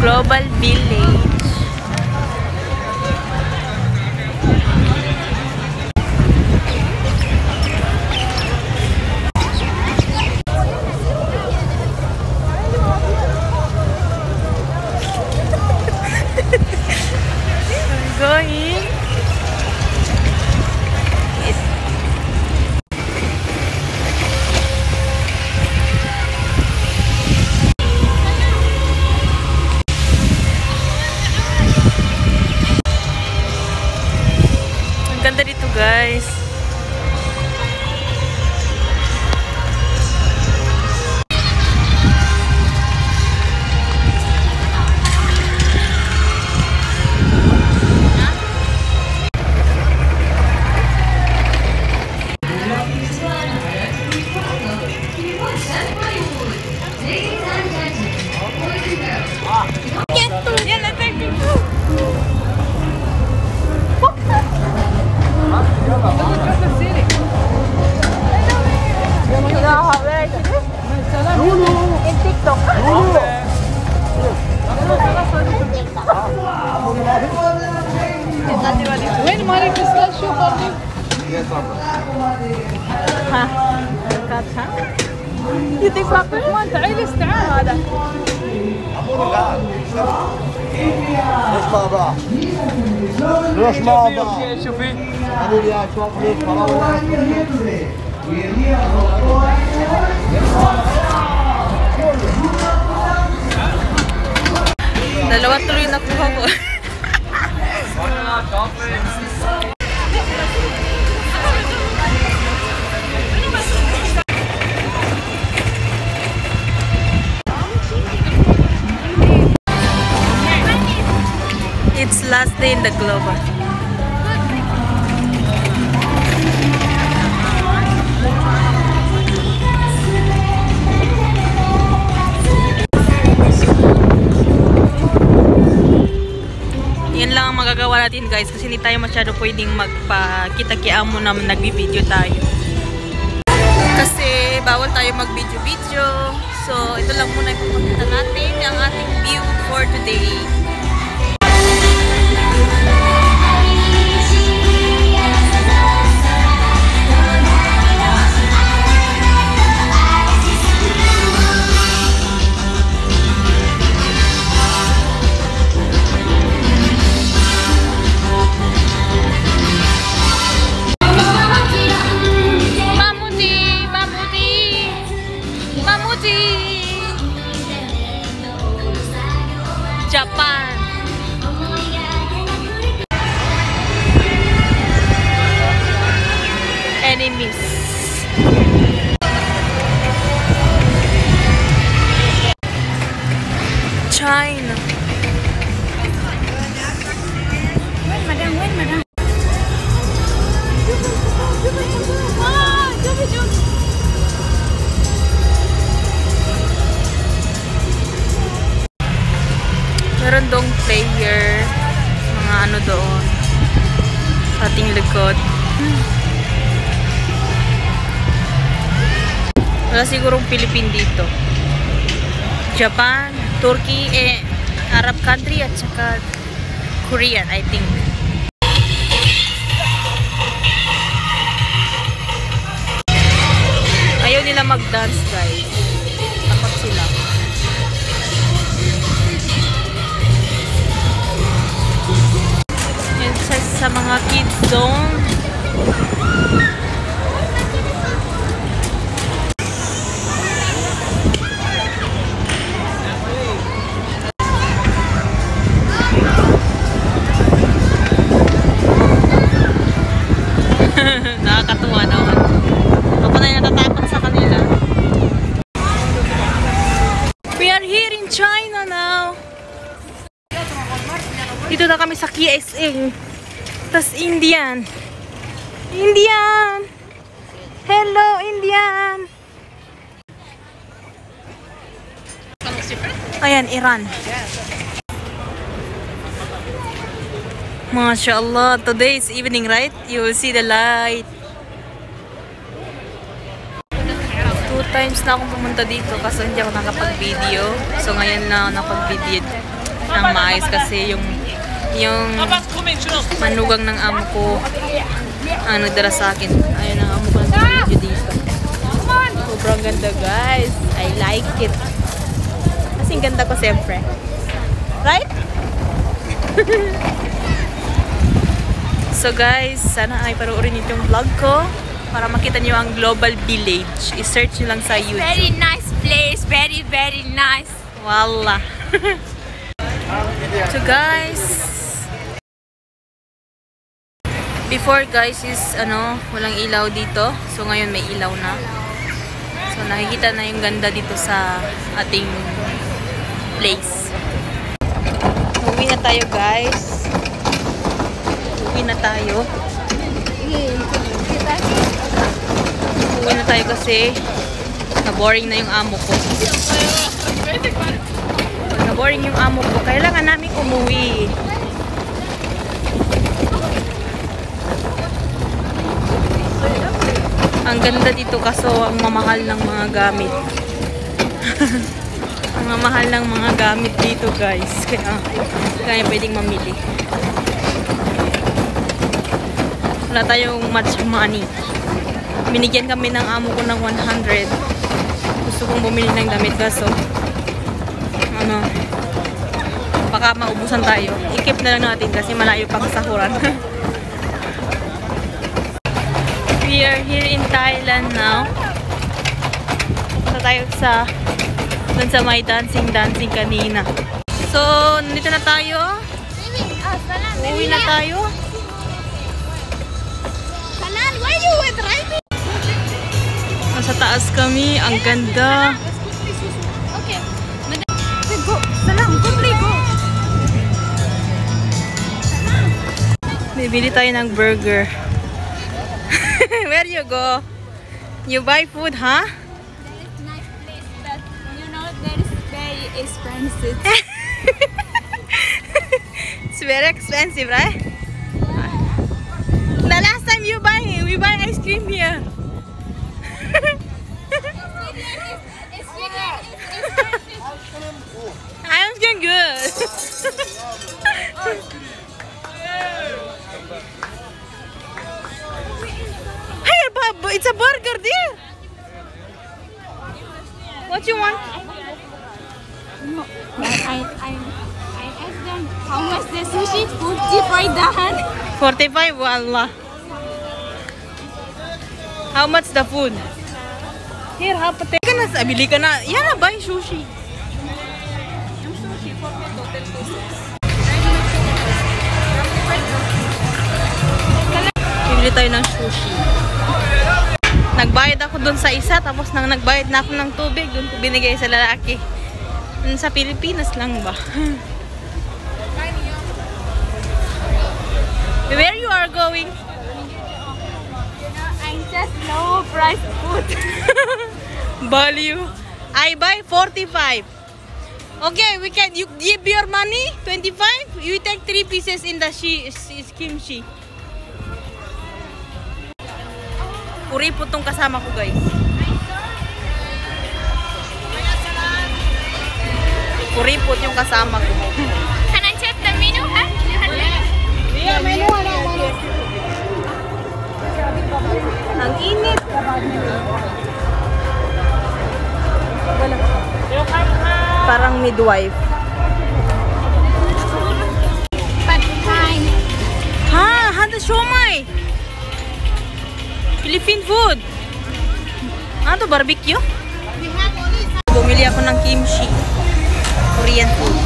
Global Village. Going. Ang ganda dito, guys. وين ماري بيستاشيو برضه؟ ها كاتها يديك باقي ما تعال استعان هذا ليش مع بعض؟ ليش مع بعض؟ شوفي قالوا لي يا شوكليت فراولة dalawa tuloy nakuha ko. It's last day in the Global. Yan lang ang magagawa natin, guys, kasi hindi tayo masyado pwedeng magpakita-kiamo na nagbi-video tayo. Kasi bawal tayo mag-video-video. So, ito lang muna yung pupunta natin, ang ating view for today. Japan. Enemies. China. When, madam? Meron dong player, mga ano doon sa ating likod. Wala sigurong Philippine dito. Japan, Turkey, Arab country at saka Korean, I think. Ayaw nila mag-dance, guys. Takot sila. Sa mga kids zone. Nakakatuwa naman. Ako na yung natatakot sa kanila. We are here in China now. Dito na kami sa KSA. Tas Indian. Hello, Indian. Ayan, Iran. MashaAllah. Today is evening, right? You will see the light. 2 times na akong pumunta dito kasi hindi ako nakapag-video. So, ngayon na nakapag-video. ng mais kasi yung manugang ng amo ko ang nagdala sa akin. Ayun ang amo ko ng video dito. Sobrang ganda guys. I like it. Kasing ganda ko siyempre. Right? So guys, sana ay panoorin niyo yung vlog ko para makita niyo ang Global Village. I-search niyo lang sa YouTube. Very nice place. Very, very nice. Wala. So guys, before guys is walang ilaw dito. So ngayon may ilaw na. So nakikita na yung ganda dito sa ating place. Uwi na tayo guys. Uwi na tayo. Uwi na tayo kasi na-boring na yung amo ko. Na-boring yung amo ko. Kailangan namin umuwi. Ang ganda dito kaso ang mamahal ng mga gamit. Ang mamahal ng mga gamit dito guys. Kaya pwedeng mamili. Wala tayong much money. Binigyan kami ng amo ko ng 100. Gusto kong bumili ng damit kaso baka maubusan tayo. I-keep na lang natin kasi malayo pang sahuran. We are here in Thailand now. Punta tayo dun sa may dancing kanina. So, nandito na tayo. Uwi na tayo. Why you were driving? Nasa taas kami. Ang ganda. Okay. Go. Salam. Go play. Go. Bibili tayo ng burger. Where you go? You buy food, huh? That is nice place, but you know that is very expensive. It's very expensive, right? The last time we buy ice cream here. I'm doing good. Hey, it's a burger there. What you want? No, I asked them how much the sushi? 45 dahan. 45, wallah. How much the food? Here, ha, pati ka na, bili ka na. Yan na, buy sushi. Yung sushi, 42 pesos. Bibili tayo ng sushi. Nagbayad ako dun sa isa, tapos nang nagbayad na ako ng tubig, dun ko binigay sa lalaki. Sa Pilipinas lang ba? Where you are going? I'm just low price food. Value. I buy 45. Okay, you give your money 25. You take 3 pieces in the kimchi. Kuripot tong kasama ko guys. Kuripot yung kasama ko. Can I check the menu? Huh? Yeah, menu. Ang init. Parang midwife. Pad Thai. Ha, handa siomai. Philippine food. Ano to, barbecue? Bumili ako ng kimchi. Korean food.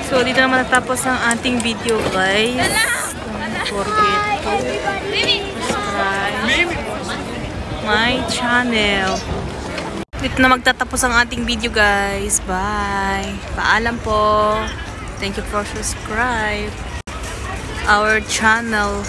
So, dito naman natapos ang ating video, guys. Don't forget to subscribe my channel. Dito na magtatapos ang ating video, guys. Bye! Paalam po. Thank you for subscribe our channel.